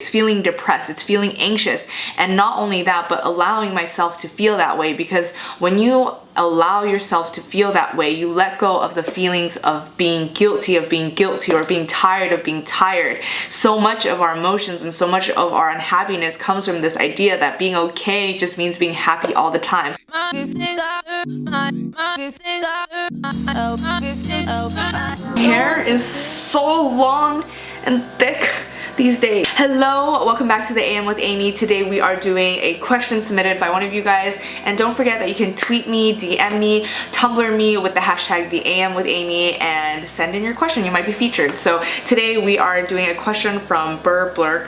it's feeling depressed, it's feeling anxious. And not only that, but allowing myself to feel that way, because when you allow yourself to feel that way, you let go of the feelings of being guilty or being tired of being tired. So much of our emotions and so much of our unhappiness comes from this idea that being okay just means being happy all the time. Hair is so long and thick these days. Hello, welcome back to the AM with Amy. Today we are doing a question submitted by one of you guys, and don't forget that you can tweet me, DM me, Tumblr me with the hashtag the AM with Amy and send in your question. You might be featured. So today we are doing a question from Burblurk,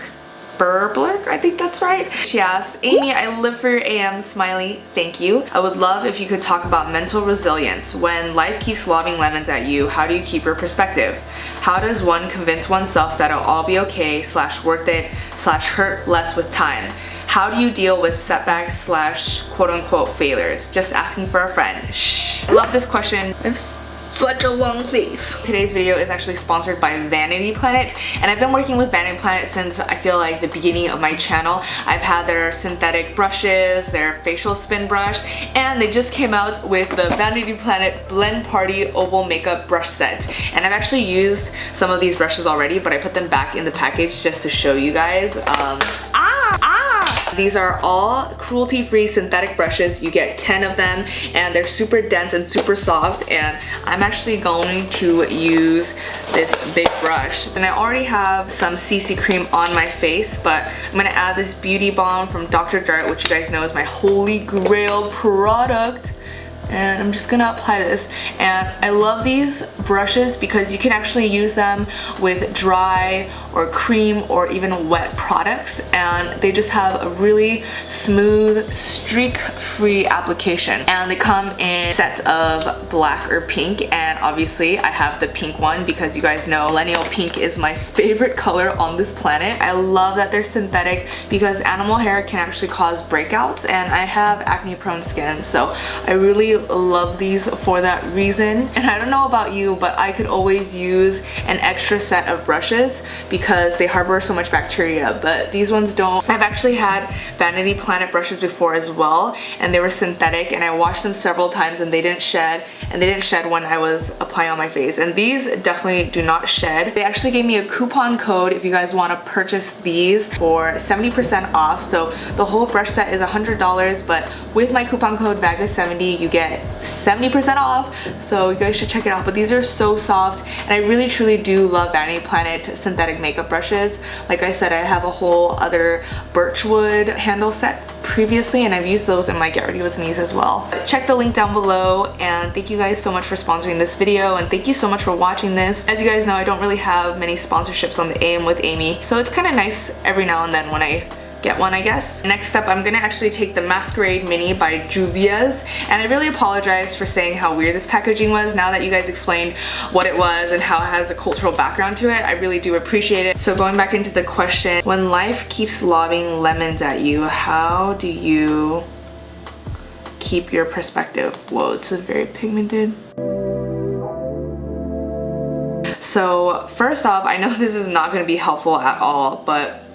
I think that's right. She asks, Amy, I live for your AM, smiley, thank you. I would love if you could talk about mental resilience. When life keeps lobbing lemons at you, how do you keep your perspective? How does one convince oneself that it'll all be okay / worth it / hurt less with time? How do you deal with setbacks / quote unquote failures? Just asking for a friend. Shh. Love this question. Such a long face. Today's video is actually sponsored by Vanity Planet, and I've been working with Vanity Planet since I feel like the beginning of my channel. I've had their synthetic brushes, their facial spin brush, and they just came out with the Vanity Planet Blend Party Oval Makeup Brush Set. And I've actually used some of these brushes already, but I put them back in the package just to show you guys. These are all cruelty-free synthetic brushes. You get 10 of them, and they're super dense and super soft, and I'm actually going to use this big brush. And I already have some CC cream on my face, but I'm gonna add this Beauty Balm from Dr. Jart, which you guys know is my holy grail product. And I'm just gonna apply this. And I love these brushes because you can actually use them with dry or cream or even wet products, and they just have a really smooth, streak-free application. And they come in sets of black or pink, and obviously I have the pink one because you guys know millennial pink is my favorite color on this planet. I love that they're synthetic because animal hair can actually cause breakouts, and I have acne-prone skin, so I really love these for that reason. And I don't know about you, but I could always use an extra set of brushes because they harbor so much bacteria, but these ones don't. I've actually had Vanity Planet brushes before as well, and they were synthetic, and I washed them several times and they didn't shed, when I was applying on my face. And these definitely do not shed. They actually gave me a coupon code if you guys want to purchase these for 70% off. So the whole brush set is $100, but with my coupon code VAGA70 you get 70% off, so you guys should check it out. But these are so soft, and I really truly do love Vanity Planet synthetic makeup brushes. Like I said, I have a whole other birchwood handle set previously, and I've used those in my Get Ready With Me's as well. But check the link down below, and thank you guys so much for sponsoring this video, and thank you so much for watching this. As you guys know, I don't really have many sponsorships on the AM with Amy, so it's kind of nice every now and then when I get one, I guess. Next up, I'm gonna actually take the Masquerade Mini by Juvia's, and I really apologize for saying how weird this packaging was. Now that you guys explained what it was and how it has a cultural background to it, I really do appreciate it. So going back into the question, when life keeps lobbing lemons at you, how do you keep your perspective? Whoa, this is very pigmented. So first off, I know this is not gonna be helpful at all, but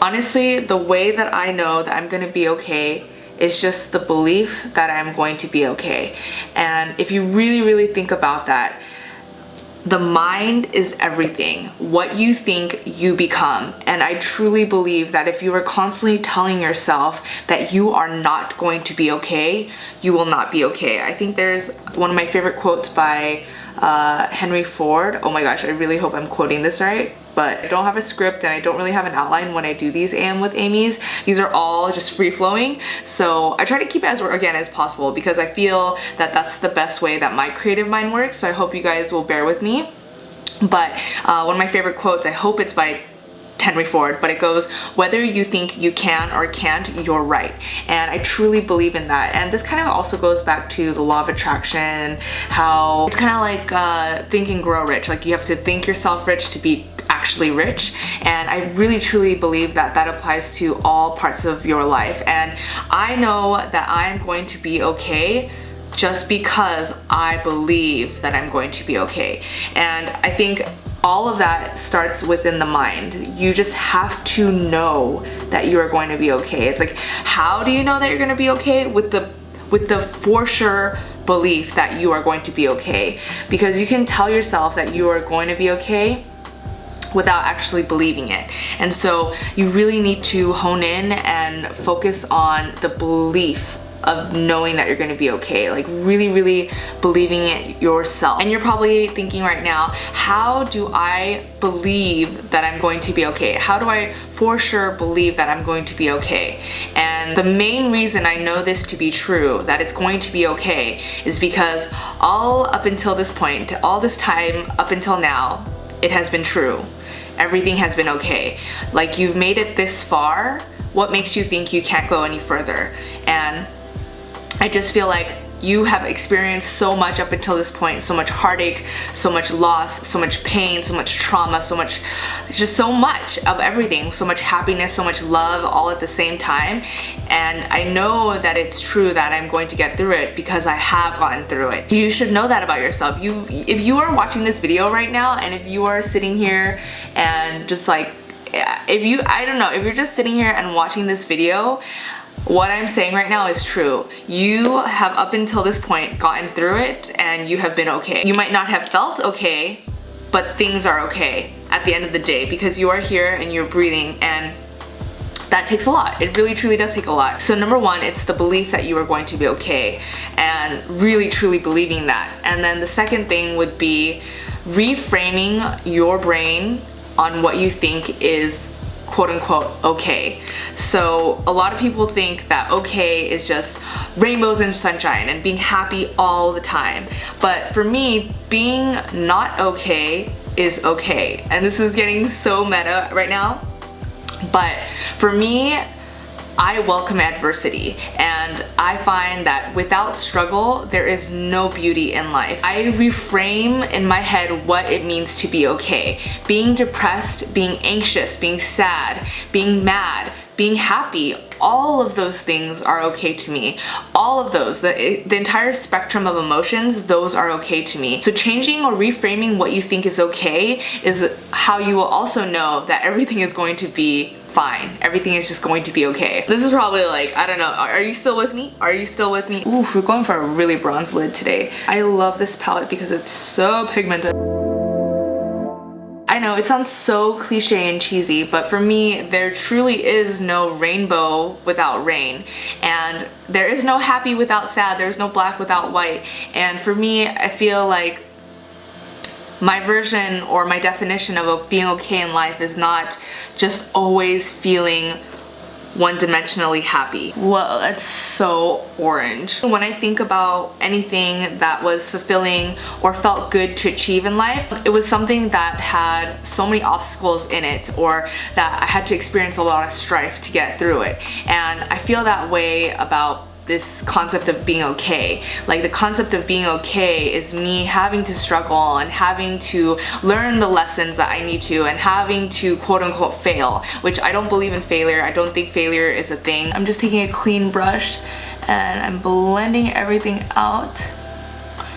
honestly, the way that I know that I'm gonna be okay is just the belief that I'm going to be okay. And if you really think about that, the mind is everything. What you think, you become. And I truly believe that if you are constantly telling yourself that you are not going to be okay, you will not be okay. I think there's one of my favorite quotes by Henry Ford. Oh my gosh, I really hope I'm quoting this right. But I don't have a script and I don't really have an outline when I do these AM with Amy's. These are all just free-flowing, so I try to keep it as organic as possible because I feel that that's the best way that my creative mind works, so I hope you guys will bear with me. But one of my favorite quotes, I hope it's by Henry Ford, but it goes, whether you think you can or can't, you're right. And I truly believe in that. And this kind of also goes back to the law of attraction, how it's kind of like think and grow rich. Like you have to think yourself rich to be actually rich. And I really truly believe that that applies to all parts of your life. And I know that I'm going to be okay just because I believe that I'm going to be okay. And I think all of that starts within the mind. You just have to know that you are going to be okay. It's like, how do you know that you're going to be okay? With the for sure belief that you are going to be okay. Because you can tell yourself that you are going to be okay without actually believing it. And so you really need to hone in and focus on the belief of knowing that you're going to be okay, like really believing it yourself. And you're probably thinking right now, how do I believe that I'm going to be okay? How do I for sure believe that I'm going to be okay? And the main reason I know this to be true, that it's going to be okay, is because all up until this point, all this time up until now, it has been true. Everything has been okay. Like, you've made it this far, what makes you think you can't go any further? And I just feel like you have experienced so much up until this point, so much heartache, so much loss, so much pain, so much trauma, so much of everything, so much happiness, so much love, all at the same time. And I know that it's true that I'm going to get through it because I have gotten through it. You should know that about yourself. If you are watching this video right now, and if you are sitting here and just like, if you're just sitting here and watching this video, what I'm saying right now is true. You have up until this point gotten through it and you have been okay. You might not have felt okay, but things are okay at the end of the day because you are here and you're breathing, and that takes a lot. It really truly does take a lot. So number one, it's the belief that you are going to be okay and really truly believing that. And then the second thing would be reframing your brain on what you think is quote unquote okay. So a lot of people think that okay is just rainbows and sunshine and being happy all the time. But for me, being not okay is okay. And this is getting so meta right now. But for me, I welcome adversity, and I find that without struggle, there is no beauty in life. I reframe in my head what it means to be okay. Being depressed, being anxious, being sad, being mad, being happy, all of those things are okay to me. All of those, the entire spectrum of emotions, those are okay to me. So changing or reframing what you think is okay is how you will also know that everything is going to be fine. Everything is just going to be okay. This is probably like, I don't know, are you still with me? Are you still with me? Ooh, we're going for a really bronze lid today. I love this palette because it's so pigmented. I know it sounds so cliche and cheesy, but for me, there truly is no rainbow without rain, and there is no happy without sad, there's no black without white. And for me, I feel like my version or my definition of being okay in life is not just always feeling one-dimensionally happy. Whoa, that's so orange. When I think about anything that was fulfilling or felt good to achieve in life, it was something that had so many obstacles in it, or that I had to experience a lot of strife to get through it. And I feel that way about this concept of being okay. Like, the concept of being okay is me having to struggle and having to learn the lessons that I need to, and having to quote unquote fail, which I don't believe in failure. I don't think failure is a thing. I'm just taking a clean brush and I'm blending everything out.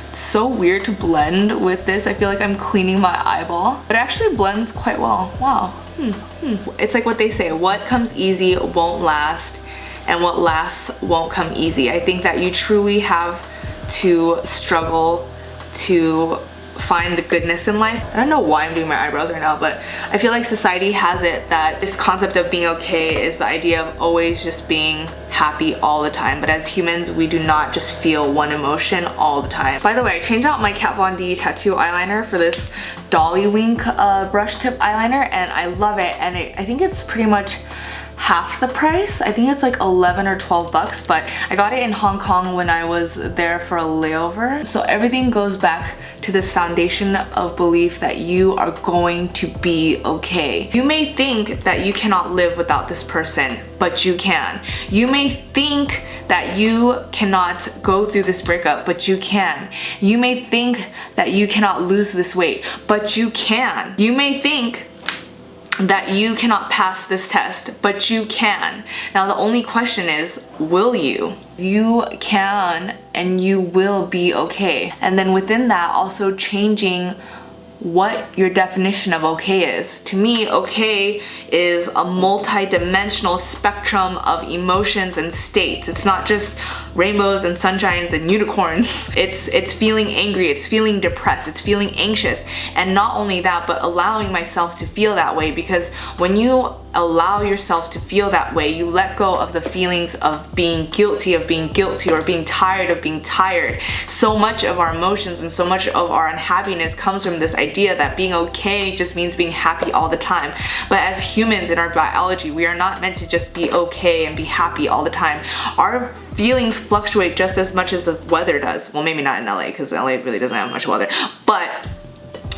It's so weird to blend with this. I feel like I'm cleaning my eyeball, but it actually blends quite well. Wow. It's like what they say, what comes easy won't last, and what lasts won't come easy. I think that you truly have to struggle to find the goodness in life. I don't know why I'm doing my eyebrows right now, but I feel like society has it that this concept of being okay is the idea of always just being happy all the time. But as humans, we do not just feel one emotion all the time. By the way, I changed out my Kat Von D tattoo eyeliner for this Dollywink brush tip eyeliner, and I love it. And I think it's pretty much half the price. I think it's like 11 or 12 bucks, but I got it in Hong Kong when I was there for a layover. So everything goes back to this foundation of belief that you are going to be okay. You may think that you cannot live without this person, but you can. You may think that you cannot go through this breakup, but you can. You may think that you cannot lose this weight, but you can. You may think that you cannot pass this test, but you can. Now the only question is, will you? You can, and you will be okay. And then within that, also changing what your definition of okay is. To me, okay is a multi-dimensional spectrum of emotions and states. It's not just rainbows and sunshines and unicorns. It's feeling angry, it's feeling depressed, it's feeling anxious. And not only that, but allowing myself to feel that way, because when you allow yourself to feel that way, you let go of the feelings of being guilty or being tired of being tired. So much of our emotions and so much of our unhappiness comes from this idea that being okay just means being happy all the time. But as humans in our biology, we are not meant to just be okay and be happy all the time. Our feelings fluctuate just as much as the weather does. Well, maybe not in LA, because LA really doesn't have much weather, but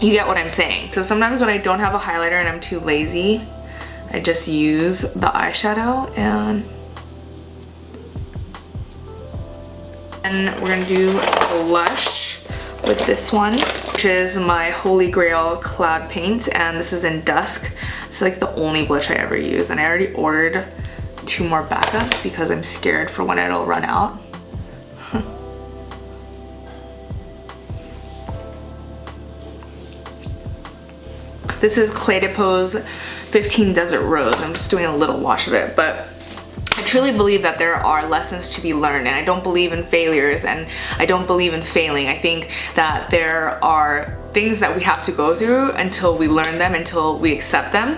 you get what I'm saying. So sometimes when I don't have a highlighter and I'm too lazy, I just use the eyeshadow and we're gonna do blush with this one, which is my Holy Grail Cloud Paint, and this is in Dusk. It's like the only blush I ever use, and I already ordered 2 more backups because I'm scared for when it'll run out. This is Clé de Peau's 15 Desert Rose. I'm just doing a little wash of it, but I truly believe that there are lessons to be learned, and I don't believe in failures, and I don't believe in failing. I think that there are things that we have to go through until we learn them, until we accept them.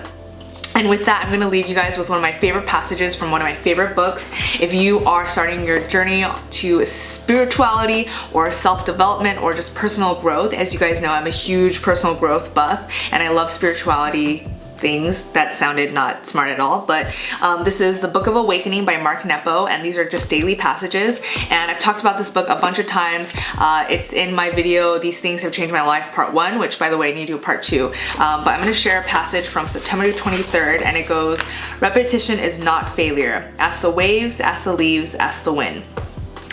And with that, I'm gonna leave you guys with one of my favorite passages from one of my favorite books. If you are starting your journey to spirituality or self-development or just personal growth, as you guys know, I'm a huge personal growth buff and I love spirituality things. That sounded not smart at all, but this is the Book of Awakening by Marc, and these are just daily passages, and I've talked about this book a bunch of times. It's in my video, These Things Have Changed My Life Part 1, which by the way I need to do a Part 2, but I'm going to share a passage from September 23rd, and it goes, "Repetition is not failure. Ask the waves, ask the leaves, ask the wind.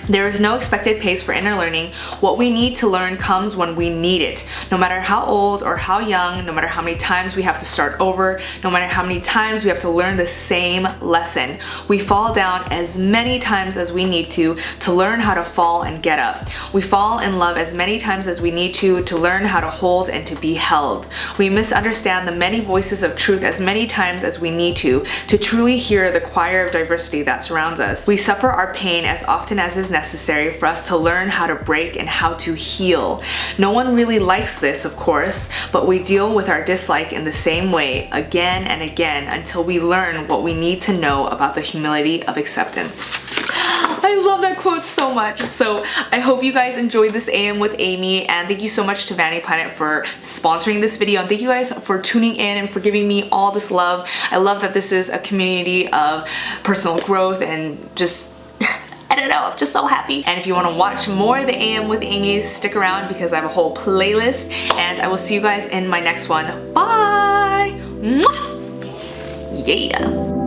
There is no expected pace for inner learning. What we need to learn comes when we need it. No matter how old or how young, no matter how many times we have to start over, no matter how many times we have to learn the same lesson, we fall down as many times as we need to learn how to fall and get up. We fall in love as many times as we need to learn how to hold and to be held. We misunderstand the many voices of truth as many times as we need to truly hear the choir of diversity that surrounds us. We suffer our pain as often as is necessary for us to learn how to break and how to heal. No one really likes this, of course, but we deal with our dislike in the same way again and again until we learn what we need to know about the humility of acceptance." I love that quote so much. So I hope you guys enjoyed this AM with Amy, and thank you so much to Vanity Planet for sponsoring this video, and thank you guys for tuning in and for giving me all this love. I love that this is a community of personal growth and just I don't know, I'm just so happy. And if you want to watch more of the AM with Amy, stick around because I have a whole playlist, and I will see you guys in my next one. Bye! Mwah! Yeah!